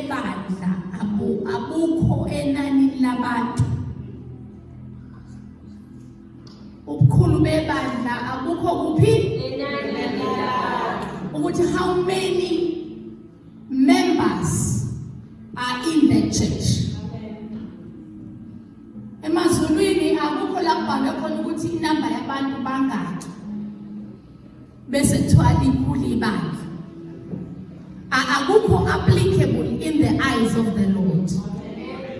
bebandla abukho enani labantu. Ubukhulu bebandla abukho kuphi enani labantu. Ukuthi how many members are in the church. Emazulwini akukho lapha khona ukuthi inamba yabantu bangaki. Bese kuthiwa likhulu ibandla. Akukho applicable in the eyes of the Lord.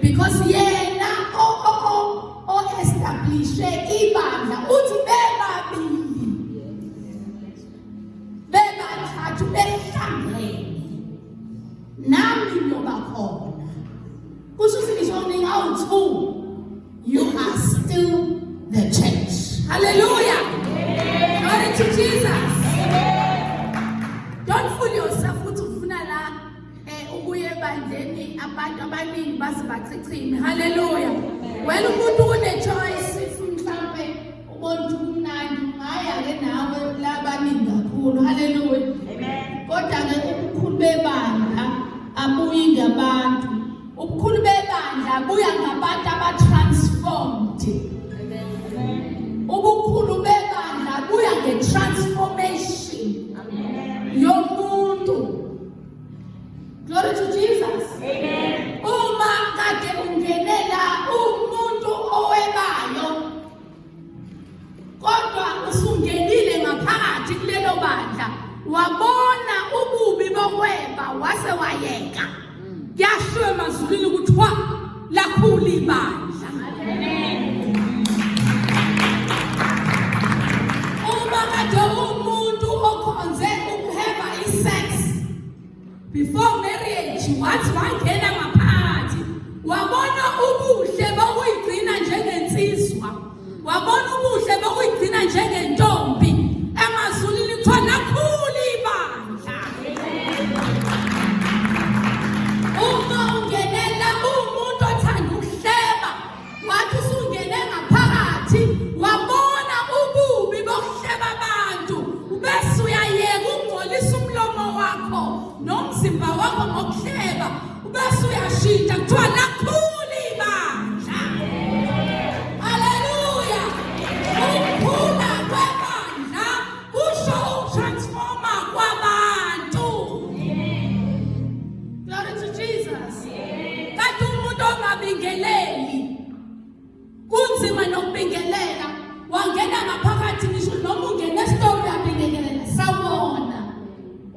Because yena o establish ibandla uthi bebabili. Bebathathu behlangene. Nami ngoba khona. Kusho ukuthi awu2 you are still the church. Hallelujah. Glory to Jesus. Don't fool yourself ukuthi ufuna la ubuye ebandleni abantu abaningi bazibachichime. Hallelujah. Well umuntu une choice if mhlambe ubona ukuthi kumnandi ngaya ke nawe labaningi kakhulu. Hallelujah. Amen. Kodwa ke ubukhulu bebandla abuyi ngabantu. Ubukhulu bebandla abuya ngabantu abatransformed. Amen. Ubukhulu bebandla abuya ngetransformation. Yomuntu. Glory to Jesus. Amen. Uma kade ungenela umuntu owebayo kodwa usungenile ngaphakathi kulelo bandla wabona ububi bokweba wase wayeka. Kuyashiwo emazulwini ukuthi lakhulu ibandla. Amen. Uma kade umuntu okhonze sex before marriage wathi wangena ngaphakathi wabona ubuhle bokuyigcina njengensizwa wabona ubuhle bokuyigcina njengentombi emazulwini kuthiwa lakhulu ibandla. Uma ungenela umuntu othanda ukuhleba wathi usungene ngaphakathi wabona ububi bokuhleba abantu bese uyayeka ukungcolisa umlomo wakho nomzimba wakho ngokuhleba bese uyashintsha kuthiwa lakhulu ibandla. Haleluya. Ukukhula kwebandla kusho ukutransforma kwabantu. Glory to Jesus. Kanti umuntu ongabingeleli kunzima nokubingelela wangena ngaphakathi ngisho noma ungena esitolo yabingelela sawona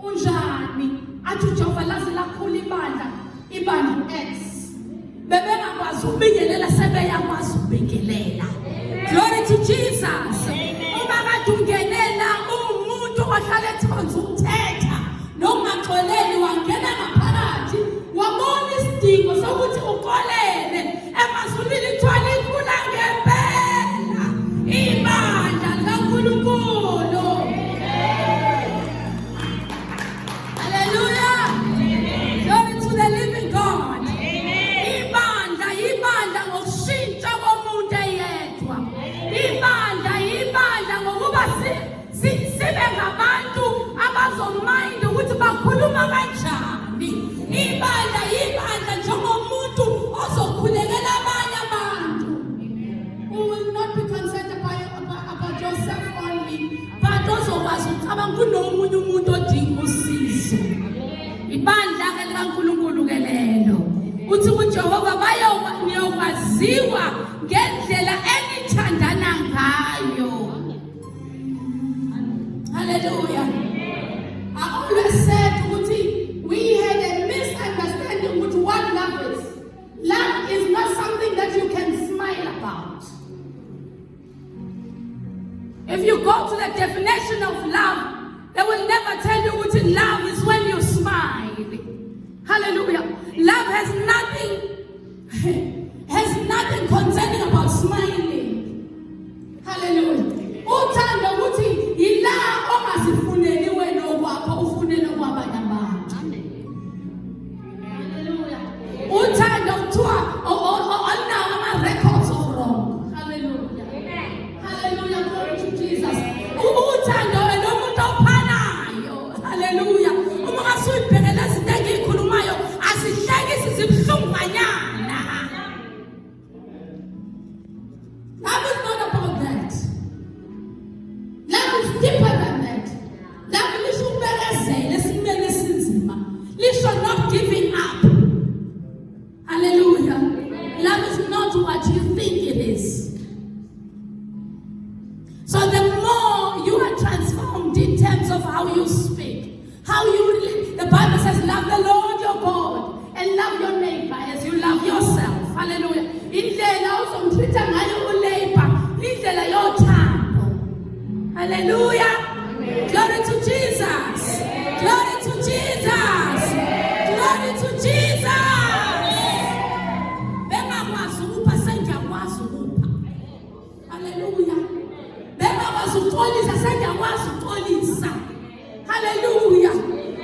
unjani athi uJehova lazi lakhulu ibandla X bebengakwazi ukubingelela sebeyakwazi ukubingelela. Glory to Jesus. Uma kade ungenela umuntu ohlala ethonza ukuthetha nokungaxoleli wangena ngaphakathi wabona isidingo sokuthi uxolele emazulwini kuthiwa likhula ngempela ibandla likaNkulunkulu. Hallelujah. Glory to the living God. Ibandla ngokushintsha komuntu eyedwa. Ibandla ngokuba sibe ngabantu abazomind ukuthi bakhuluma kanjani. Ibandla njengomuntu ozokhulekela abanye abantu. We will not be concerned about yourself only, but ozokwazi ukucabanga kunomunye umuntu odinga usizo. Ibandla ke likaNkulunkulu ke lelo. Uthi uJehova bayokwaziwa ngendlela enithandana ngayo. Hallelujah. I always said ukuthi we had a misunderstanding with what love is. Love is not something that you can smile about. If you go to the definition of love, they will never tell you what love is when you smile. Hallelujah. Love has nothing concerning about smiling. Hallelujah. Uthanda ukuthi ila ongazifuneli wena okwakho ufunele kwabanye abantu. Hallelujah. Uthanda ukuthiwa onawo ama-records of wrong. Hallelujah. Hallelujah. Glory to Jesus. Uthanda wena umuntu ophanayo. Hallelujah. Uma ngasuyibhekela izinto engiyikhulumayo love the Lord your God and love your neighbor as you love yourself. Hallelujah. Indlela uzomtreata ngayo uneighbor, indlela yothando. Hallelujah. Glory to Jesus. Glory to Jesus. Glory to Jesus. Bengakwazi ukupha sengiyakwazi ukupha. Hallelujah. Bengakwazi ukuxolisa sengiyakwazi ukuxolisa. Hallelujah.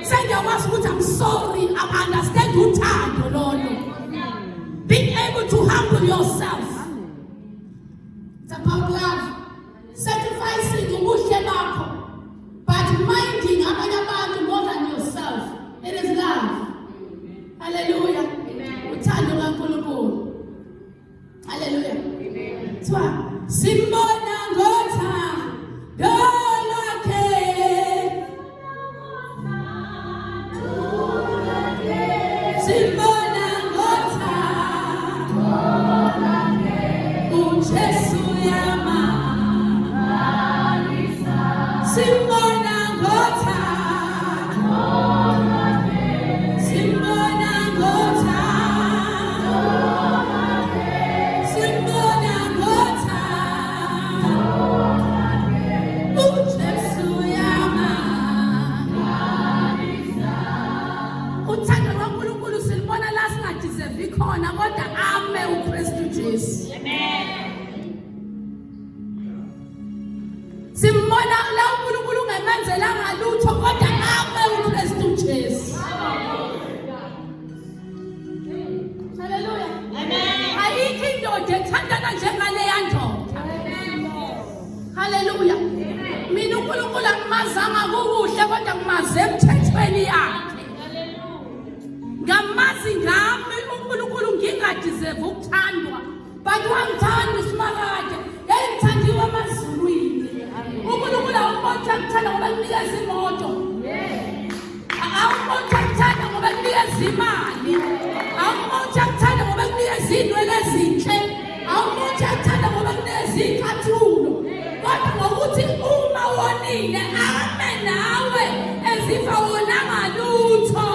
Sengiyakwazi ukuthi I'm sorry. I understand uthando lolo. Being able to humble yourself. It's about love. Sacrificing ubuhle bakho. But minding abanye abantu more than yourself. It is love. Hallelujah. Uthando kaNkulunkulu. Hallelujah. So, simbona ngothando lwakhe. Simbona ngothando lwakhe. uJesu yamangalisa. Simbona ngothando lwakhe. Simbona ngothando lwakhe. Simbona ngothando lwakhe. uJesu yamangalisa. Uthando lwaNkulunkulu silibona la singadeserve khona kodwa ame uKristu Jesu. Amen. Simbona la uNkulunkulu ungemenzelanga lutho kodwa ame uKristu Jesu. Hallelujah. Amen. Ayikho indoda ethandana njengaleya ndoda. Hallelujah. Mina uNkulunkulu angimazanga kukuhle kodwa ngimaze emthethweni yakhe. Ngamazi ngami uNkulunkulu ngingadeserve ukuthandwa. But wangithanda uSimakade. Yayithandiwe emazulwini. uNkulunkulu awumbona ukuthanda ngoba kunikeza imoto. Awumbona ukuthanda ngoba kunikeza imali. Awumbona ukuthanda ngoba kunikeza izinwele ezinhle. Awumbona ukuthanda ngoba kunikeza ikhathulo. Kodwa ngokuthi uma wonile ame nawe ezifa wonanga lutho.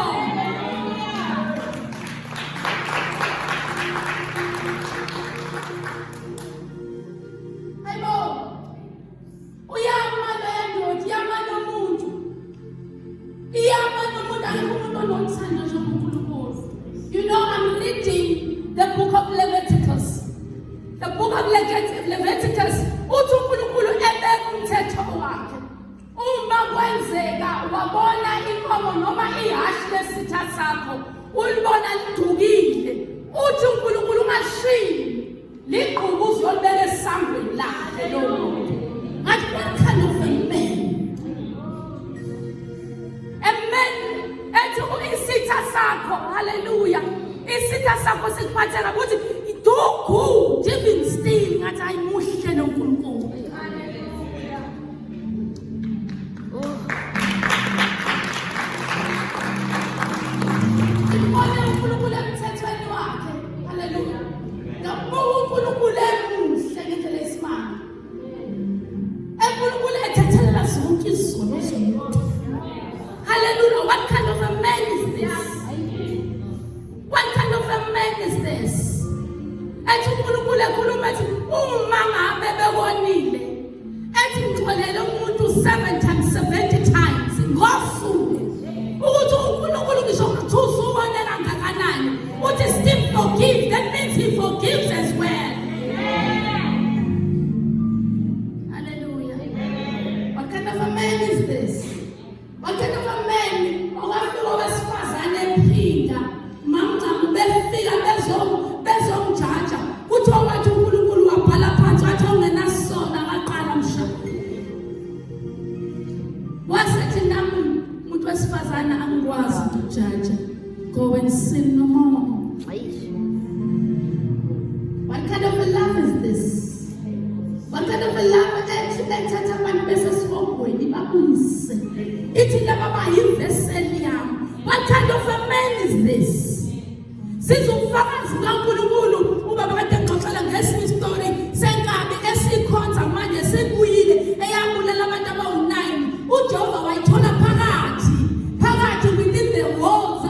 You know, I'm reading the book of Leviticus. The book of Leviticus. Uthi uNkulunkulu ebeka umthetho wakhe. Uma kwenzeka wabona inkomo noma ihashe lesitha sakho, ulibona ligcukile. Uthi uNkulunkulu ungashiyi. Ligqubu uzolibeka esangweni lakhe lo muntu. Ngathi what kind of a man? Amen. Ethi isitha sakho, hallelujah. Isitha sakho sikuphathela ukuthi do good even still ngathi ayimuhle noNkulunkulu. Hallelujah. Ngibona uNkulunkulu emthethweni wakhe. Hallelujah. Ngabona uNkulunkulu emuhle ngendlela esimanga. uNkulunkulu ethethelela zonke izono zomuntu. Hallelujah. What kind of a man is this? What kind of a man is this? Ethi uNkulunkulu ekhuluma ethi uma ngabe bebonile ethi ngixolele umuntu 7 times 70 times ngosuku ukuthi uNkulunkulu ngisho ngithusa ubone kangakanani uthi still forgive. That means he forgives as well. Hallelujah. What kind of a man is this? What kind of a man? Owafika wesifazane ephinda mamncane befika bezomjaja kuthiwa wathi uNkulunkulu wabhala phansi wathi ongenasona waqala umshado. Wasethi nami umuntu wesifazane angikwazi ukujaja. Go and sin no more. What kind of a love is this? What kind of a love ethatha abantu besesibongweni babuyise ithi laba bayiveseli yami. What kind of a man is this? Sizufakazi kaNkulunkulu ubaba kade ngixoxela ngesinye story senkabi esikhonza manje sebuyile eyabulela abantu abawu9. uJehova wayithola phakathi within the walls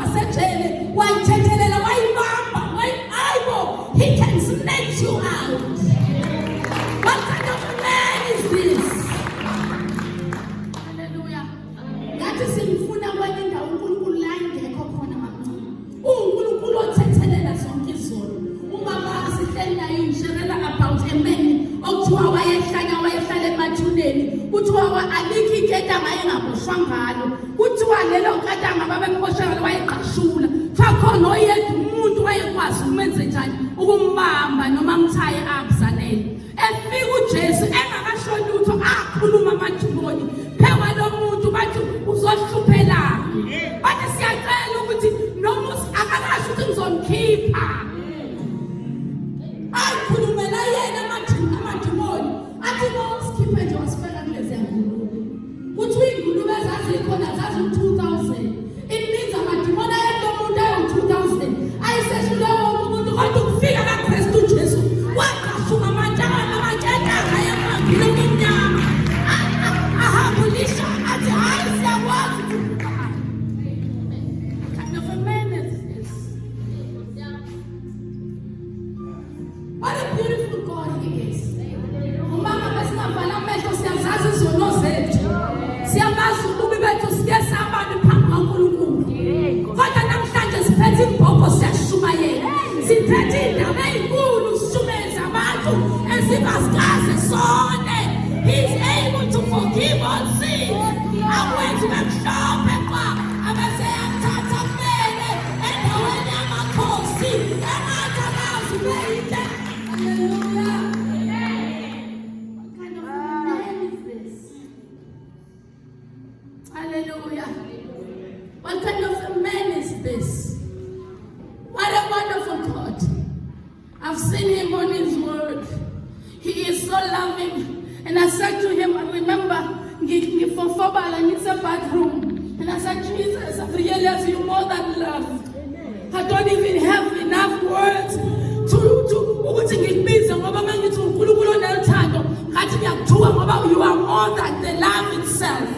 wayengaboshwa ngalo. Kuthiwa lelo nkatanga babemboshwe ngalo wayeqashula. Kwakhona oyedwa umuntu wayekwazi ukumenza njani ukumbamba noma amthaye abuzanele. Efika uJesu engakasho lutho akhuluma amadimoni. Phekwa lo muntu bathi uzohluphelana. Bathi siyacela ukuthi noma akakasho ukuthi ngizomkhipha. Ayikhulumela yena amadimoni. Athi ngosikhiphe nje wasifela kulezi ngulube. Kuthiwa ingulube ezazikhona zazi-2000. It means amadimoni ayedwa umuntu ayi-2000. Ayisehlule wonke umuntu kodwa ukufika kaKristu Jesu waqashuma amatshana amatshana ayamangile kumnyama. Ahabulisha athi hayi siyakwazi. Kind of a man is this. What a beautiful God he is. Umama besingavala amehlo siyazazi izono zethu. Siyamazi ububi bethu siyesaba phambi kaNkulunkulu. Kodwa namhlanje siphethe imbhobho siyashumayela. Siphethe indaba enkulu sishumeza abantu ezibasikaze sone. He is able to forgive all sins. Akwenzi bemhlophe kwa abaseyathatha kumele endaweni yamakhosi engathakazi beyinde. Hallelujah. What kind of a man is this? Hallelujah. What kind of a man is this? What a wonderful God. I've seen him on his word. He is so loving. And I said to him, I remember, in a bathroom. And I said, Jesus, I realize you more than love. I don't even have enough words to give me some you are more than the love itself.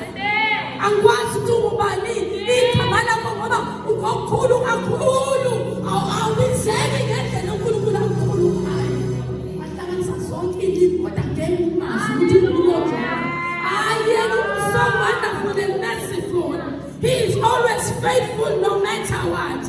And what's to believe? I'll be saving it and so wonderful and merciful. He is always faithful no matter what.